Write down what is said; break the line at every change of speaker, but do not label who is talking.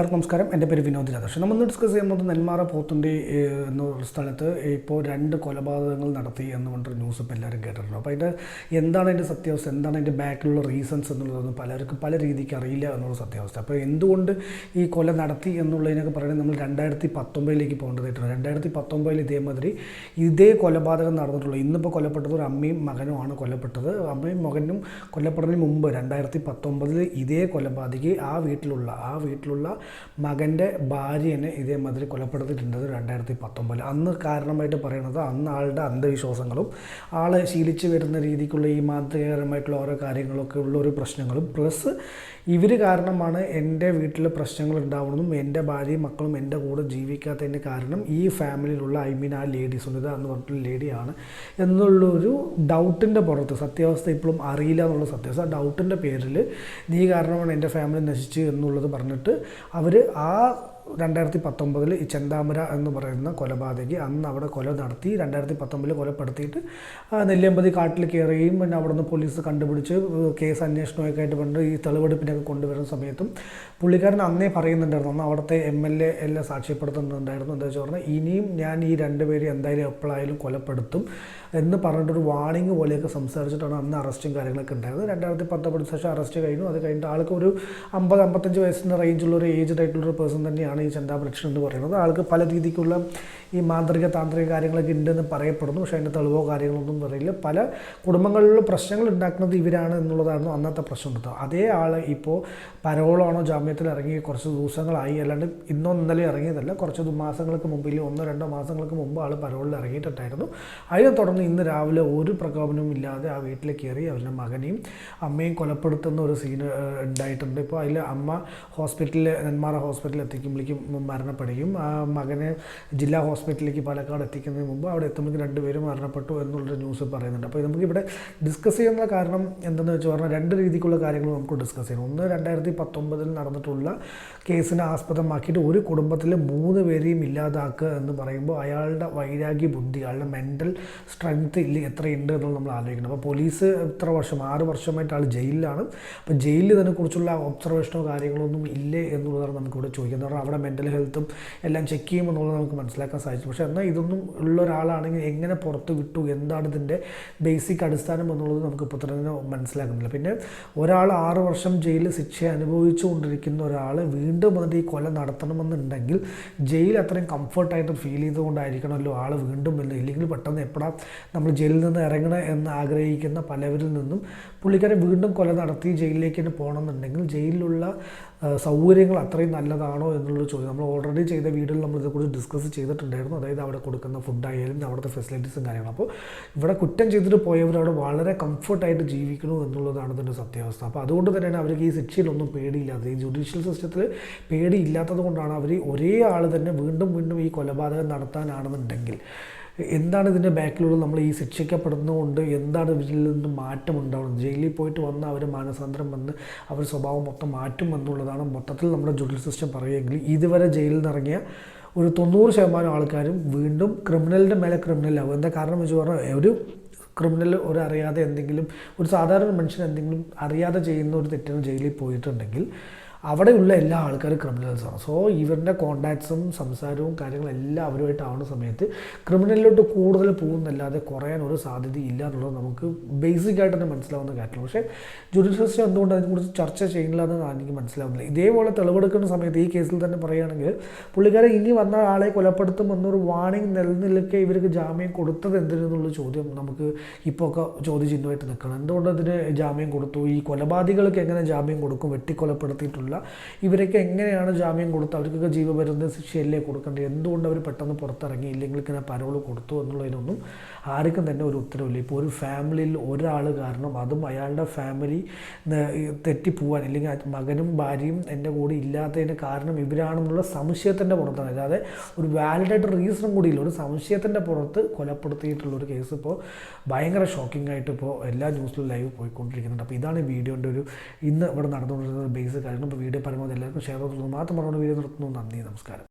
എല്ലാവർക്കും നമസ്കാരം. എൻ്റെ പേര് വിനോദ് രാധാകൃഷ്ണൻ. നമ്മൾ ഡിസ്കസ് ചെയ്യുന്നത് നെന്മാറ പോത്തുണ്ടി എന്നൊരു സ്ഥലത്ത് ഇപ്പോൾ 2 കൊലപാതകങ്ങൾ നടത്തി എന്ന് പറഞ്ഞൊരു ന്യൂസ് ഇപ്പോൾ എല്ലാവരും കേട്ടിട്ടുണ്ട്. അപ്പോൾ അതിൻ്റെ എന്താണ് അതിൻ്റെ സത്യാവസ്ഥ, എന്താണ് അതിൻ്റെ ബാക്കിലുള്ള റീസൺസ് എന്നുള്ളതൊന്നും പലർക്കും പല രീതിക്ക് അറിയില്ല എന്നുള്ള സത്യാവസ്ഥ. അപ്പോൾ എന്തുകൊണ്ട് ഈ കൊല നടത്തി എന്നുള്ളതിനൊക്കെ പറയുന്നത് നമ്മൾ 2019 പോകേണ്ടതായിട്ടുണ്ട്. 2019 ഇതേമാതിരി ഇതേ കൊലപാതകം നടന്നിട്ടുള്ളൂ. ഇന്നിപ്പോൾ കൊല്ലപ്പെട്ടത് ഒരു അമ്മയും മകനുമാണ് കൊല്ലപ്പെട്ടത്. അമ്മയും മകനും കൊല്ലപ്പെടുന്നതിന് മുമ്പ് 2019 ഇതേ കൊലപാതകി ആ വീട്ടിലുള്ള മകൻ്റെ ഭാര്യനെ ഇതേമാതിരി കൊലപ്പെടുത്തിയിട്ടുണ്ടത് 2019. അന്ന് കാരണമായിട്ട് പറയുന്നത് അന്ന് ആളുടെ അന്ധവിശ്വാസങ്ങളും ആളെ ശീലിച്ച് വരുന്ന രീതിക്കുള്ള ഈ മാതൃകപരമായിട്ടുള്ള ഓരോ കാര്യങ്ങളൊക്കെ ഉള്ള ഒരു പ്രശ്നങ്ങളും പ്ലസ് ഇവർ കാരണമാണ് എൻ്റെ വീട്ടിൽ പ്രശ്നങ്ങൾ ഉണ്ടാവണമെന്നും എൻ്റെ ഭാര്യയും മക്കളും എൻ്റെ കൂടെ ജീവിക്കാത്തതിൻ്റെ കാരണം ഈ ഫാമിലിയിലുള്ള ആ ലേഡി സുനിത എന്ന് പറഞ്ഞിട്ടുള്ള ലേഡിയാണ് എന്നുള്ളൊരു ഡൗട്ടിൻ്റെ പുറത്ത്, സത്യാവസ്ഥ ഇപ്പോഴും അറിയില്ല എന്നുള്ള സത്യാവസ്ഥ, ഡൗട്ടിൻ്റെ പേരിൽ നീ കാരണമാണ് എൻ്റെ ഫാമിലി നശിച്ചു എന്നുള്ളത് പറഞ്ഞിട്ട് അവർ ആ 2019 ഈ ചെന്താമര എന്ന് പറയുന്ന കൊലപാതകി അന്ന് അവിടെ കൊല നടത്തി 2019 കൊലപ്പെടുത്തിയിട്ട് നെല്ലിയമ്പതി കാട്ടിൽ കയറുകയും പിന്നെ അവിടെ നിന്ന് പോലീസ് കണ്ടുപിടിച്ച് കേസ് അന്വേഷണമൊക്കെ ആയിട്ട് പണ്ട് ഈ തെളിവെടുപ്പിനൊക്കെ കൊണ്ടുവരുന്ന സമയത്തും പുള്ളിക്കാരൻ അന്നേ പറയുന്നുണ്ടായിരുന്നു, അന്ന് അവിടുത്തെ MLA എല്ലാം സാക്ഷ്യപ്പെടുത്തുന്നുണ്ടായിരുന്നു. എന്താ വെച്ചാൽ പറഞ്ഞാൽ ഇനിയും ഞാൻ ഈ 2 പേര് എന്തായാലും എപ്പോഴായാലും കൊലപ്പെടുത്തും എന്ന് പറഞ്ഞിട്ടൊരു വാണിംഗ് പോലെയൊക്കെ സംസാരിച്ചിട്ടാണ് അന്ന് അറസ്റ്റും കാര്യങ്ങളൊക്കെ ഉണ്ടായിരുന്നത്. 2019 ശേഷം അറസ്റ്റ് കഴിഞ്ഞു. അത് കഴിഞ്ഞിട്ട് ആൾക്ക് ഒരു 50-55 വയസ്സിൻ്റെ റേഞ്ചുള്ള ഒരു ഏജ്ഡ് ആയിട്ടുള്ളൊരു പേഴ്സൺ തന്നെയാണ് ഈ ചെന്താമരകൃഷ്ണൻ എന്ന് പറയുന്നത്. ആൾക്ക് പല രീതിക്കുള്ള ഈ മാന്ത്രിക താന്ത്രിക കാര്യങ്ങളൊക്കെ ഉണ്ടെന്ന് പറയപ്പെടുന്നു. പക്ഷേ അതിൻ്റെ തെളിവോ കാര്യങ്ങളൊന്നും പറയില്ല. പല കുടുംബങ്ങളിലുള്ള പ്രശ്നങ്ങൾ ഉണ്ടാക്കുന്നത് ഇവരാണ് എന്നുള്ളതായിരുന്നു അന്നത്തെ പ്രശ്നം എടുത്തത്. അതേ ആൾ ഇപ്പോൾ പരോളാണോ ജാമ്യത്തിൽ ഇറങ്ങി കുറച്ച് ദിവസങ്ങളായി, അല്ലാണ്ട് ഇന്നോ ഇന്നലെ ഇറങ്ങിയതല്ല, കുറച്ച് മാസങ്ങൾക്ക് മുമ്പ് 1-2 മാസങ്ങൾക്ക് മുമ്പ് ആൾ പരോളിൽ ഇറങ്ങിയിട്ടുണ്ടായിരുന്നു. അതിനെ തുടർന്ന് ഇന്ന് രാവിലെ ഒരു പ്രകോപനവും ഇല്ലാതെ ആ വീട്ടിൽ കയറി അവരുടെ മകനെയും അമ്മയും കൊലപ്പെടുത്തുന്ന ഒരു സീന് ഉണ്ടായിട്ടുണ്ട്. ഇപ്പോൾ അതിൽ അമ്മ നെന്മാറ ഹോസ്പിറ്റലിൽ എത്തിക്കുമ്പോഴേക്കും മരണപ്പെടുകയും ആ മകനെ ജില്ലാ ഹോസ്പിറ്റലിലേക്ക് പാലക്കാട് എത്തിക്കുന്നതിന് മുമ്പ് അവിടെ എത്തുമ്പോഴേക്കും 2 പേരും മരണപ്പെട്ടു എന്നുള്ളൊരു ന്യൂസ് പറയുന്നുണ്ട്. അപ്പോൾ നമുക്കിവിടെ ഡിസ്കസ് ചെയ്യുന്ന കാരണം എന്തെന്ന് വെച്ച് പറഞ്ഞാൽ 2 രീതിക്കുള്ള കാര്യങ്ങൾ നമുക്ക് ഡിസ്കസ് ചെയ്യണം. ഒന്ന് 2019 നടന്നിട്ടുള്ള കേസിനെ ആസ്പദമാക്കിയിട്ട് ഒരു കുടുംബത്തിൽ 3 പേരെയും ഇല്ലാതാക്കുക എന്ന് പറയുമ്പോൾ അയാളുടെ വൈരാഗ്യ ബുദ്ധി, അയാളുടെ മെൻ്റൽ സ്ട്രെങ്ത് എത്രയുണ്ട് എന്നുള്ളത് നമ്മൾ ആലോചിക്കണം. അപ്പോൾ പോലീസ് എത്ര വർഷം 6 വർഷമായിട്ട് ആൾ ജയിലിലാണ്. അപ്പോൾ ജയിലിൽ ഇതിനെക്കുറിച്ചുള്ള ഒബ്സർവേഷനോ കാര്യങ്ങളൊന്നും ഇല്ലേ എന്നുള്ളതാണ് നമുക്കിവിടെ ചോദിക്കുന്നത്. കാരണം അവിടെ മെൻ്റൽ ഹെൽത്തും എല്ലാം ചെക്ക് ചെയ്യുമെന്നുള്ളത് നമുക്ക് മനസ്സിലാക്കാൻ സാധിച്ചു. പക്ഷേ എന്നാൽ ഇതൊന്നും ഉള്ള ഒരാളാണെങ്കിൽ എങ്ങനെ പുറത്ത് വിട്ടു, എന്താണ് ഇതിൻ്റെ ബേസിക് അടിസ്ഥാനം എന്നുള്ളത് നമുക്ക് ഇപ്പോൾ തന്നെ മനസ്സിലാക്കുന്നില്ല. പിന്നെ ഒരാൾ 6 വർഷം ജയിലിൽ ശിക്ഷ അനുഭവിച്ചുകൊണ്ടിരിക്കുന്ന ഒരാൾ വീണ്ടും വന്നിട്ട് ഈ കൊല നടത്തണമെന്നുണ്ടെങ്കിൽ ജയിൽ അത്രയും കംഫർട്ടായിട്ട് ഫീൽ ചെയ്തുകൊണ്ടായിരിക്കണമല്ലോ ആൾ വീണ്ടും വരുന്നത്. ഇല്ലെങ്കിൽ പെട്ടെന്ന് എപ്പോഴാണ് നമ്മൾ ജയിലിൽ നിന്ന് ഇറങ്ങണം എന്ന് ആഗ്രഹിക്കുന്ന പലവരിൽ നിന്നും പുള്ളിക്കാരെ വീണ്ടും കൊല നടത്തി ജയിലിലേക്ക് തന്നെ പോകണമെന്നുണ്ടെങ്കിൽ ജയിലിലുള്ള സൗകര്യങ്ങൾ അത്രയും നല്ലതാണോ എന്നുള്ളൊരു ചോദ്യം നമ്മൾ ഓൾറെഡി ചെയ്ത വീഡിയോയിൽ നമ്മൾ ഇതേക്കുറിച്ച് ഡിസ്കസ് ചെയ്തിട്ടുണ്ടായിരുന്നു. അതായത് അവിടെ കൊടുക്കുന്ന ഫുഡായാലും അവിടുത്തെ ഫെസിലിറ്റീസും കാര്യങ്ങളും. അപ്പോൾ ഇവിടെ കുറ്റം ചെയ്തിട്ട് പോയവർ അവിടെ വളരെ കംഫർട്ടായിട്ട് ജീവിക്കണു എന്നുള്ളതാണ് ഇതിൻ്റെ സത്യാവസ്ഥ. അപ്പോൾ അതുകൊണ്ട് തന്നെയാണ് അവർക്ക് ഈ ശിക്ഷയിലൊന്നും പേടിയില്ലാത്തത്. ഈ ജുഡീഷ്യൽ സിസ്റ്റത്തിൽ പേടിയില്ലാത്തത് കൊണ്ടാണ് അവർ ഒരേ ആൾ തന്നെ വീണ്ടും വീണ്ടും ഈ കൊലപാതകം നടത്താനാണെന്നുണ്ടെങ്കിൽ എന്താണ് ഇതിൻ്റെ ബാക്കിലുള്ള നമ്മൾ ഈ ശിക്ഷിക്കപ്പെടുന്നതുകൊണ്ട് എന്താണ് ഇതിൽ നിന്ന് മാറ്റം ഉണ്ടാവുന്നത്, ജയിലിൽ പോയിട്ട് വന്ന് അവർ മാനസാന്തരം വന്ന് അവർ സ്വഭാവം മൊത്തം മാറ്റും എന്നുള്ളതാണ് മൊത്തത്തിൽ നമ്മുടെ ജുഡീഷ്യൽ സിസ്റ്റം പറയുമെങ്കിൽ ഇതുവരെ ജയിലിൽ നിന്ന് ഇറങ്ങിയ ഒരു 90% ആൾക്കാരും വീണ്ടും ക്രിമിനലിൻ്റെ മേലെ ക്രിമിനലാവും. എന്താ കാരണം വെച്ച് പറഞ്ഞാൽ ഒരു ക്രിമിനൽ അറിയാതെ എന്തെങ്കിലും ഒരു സാധാരണ മനുഷ്യൻ എന്തെങ്കിലും അറിയാതെ ചെയ്യുന്ന ഒരു തെറ്റിന് ജയിലിൽ പോയിട്ടുണ്ടെങ്കിൽ അവിടെയുള്ള എല്ലാ ആൾക്കാരും ക്രിമിനൽസാണ്. സോ ഇവരുടെ കോണ്ടാക്ട്സും സംസാരവും കാര്യങ്ങളെല്ലാം അവരുമായിട്ടാവുന്ന സമയത്ത് ക്രിമിനലിലോട്ട് കൂടുതൽ പോകുന്നല്ലാതെ കുറയാൻ ഒരു സാധ്യതയില്ല എന്നുള്ളത് നമുക്ക് ബേസിക്കായിട്ട് തന്നെ മനസ്സിലാവുന്ന കാര്യമാണ്. പക്ഷേ ജുഡീഷ്യൽ സിസ്റ്റം എന്തുകൊണ്ട് അതിനെക്കുറിച്ച് ചർച്ച ചെയ്യുന്നില്ല എന്നാണ് എനിക്ക് മനസ്സിലാവുന്നില്ല. ഇതേപോലെ തെളിവെടുക്കുന്ന സമയത്ത് ഈ കേസിൽ തന്നെ പറയുകയാണെങ്കിൽ പുള്ളിക്കാരെ ഇനി വന്ന ആളെ കൊലപ്പെടുത്തുമെന്നൊരു വാണിംഗ് നിലനിൽക്കെ ഇവർക്ക് ജാമ്യം കൊടുത്തത് എന്തിനെന്നുള്ള ചോദ്യം നമുക്ക് ഇപ്പോൾ ഒക്കെ ചോദ്യചിഹ്നമായിട്ട് നിൽക്കണം. എന്തുകൊണ്ട് അതിന് ജാമ്യം കൊടുത്തു, ഈ കൊലപാതകൾക്ക് എങ്ങനെ ജാമ്യം കൊടുക്കും, വെട്ടിക്കൊലപ്പെടുത്തിയിട്ടുള്ള ഇവരൊക്കെ എങ്ങനെയാണ് ജാമ്യം കൊടുത്ത് അവർക്കൊക്കെ ജീവപര്യന്ത ശിക്ഷയല്ലേ കൊടുക്കേണ്ടത്, എന്തുകൊണ്ട് അവർ പെട്ടെന്ന് പുറത്തിറങ്ങി ഇല്ലെങ്കിൽ ഇങ്ങനെ പരോള് കൊടുത്തു എന്നുള്ളതിനൊന്നും ആർക്കും തന്നെ ഒരു ഉത്തരവില്ല. ഇപ്പോൾ ഒരു ഫാമിലിയിൽ ഒരാൾ കാരണം അതും അയാളുടെ ഫാമിലി തെറ്റിപ്പോവാൻ ഇല്ലെങ്കിൽ മകനും ഭാര്യയും എൻ്റെ കൂടെ ഇല്ലാത്തതിന് കാരണം ഇവരാണെന്നുള്ള സംശയത്തിൻ്റെ പുറത്താണ്. അല്ലാതെ ഒരു വാലിഡായിട്ട് റീസണും കൂടിയില്ല, ഒരു സംശയത്തിൻ്റെ പുറത്ത് കൊലപ്പെടുത്തിയിട്ടുള്ളൊരു കേസ് ഇപ്പോൾ ഭയങ്കര ഷോക്കിംഗ് ആയിട്ട് ഇപ്പോൾ എല്ലാ ന്യൂസിലും ലൈവ് പോയിക്കൊണ്ടിരിക്കുന്നുണ്ട്. അപ്പോൾ ഇതാണ് ഈ വീഡിയോൻ്റെ ഒരു ഇന്ന് ഇവിടെ നടന്നുകൊണ്ടിരുന്ന ബേസിക് കാര്യം. അപ്പോൾ വീഡിയോ പരമാവധി എല്ലാവർക്കും ഷെയർ ചെയ്തത് മാത്രം പറഞ്ഞുകൊണ്ട് വീഡിയോ നിർത്തുന്നു. നന്ദി, നമസ്കാരം.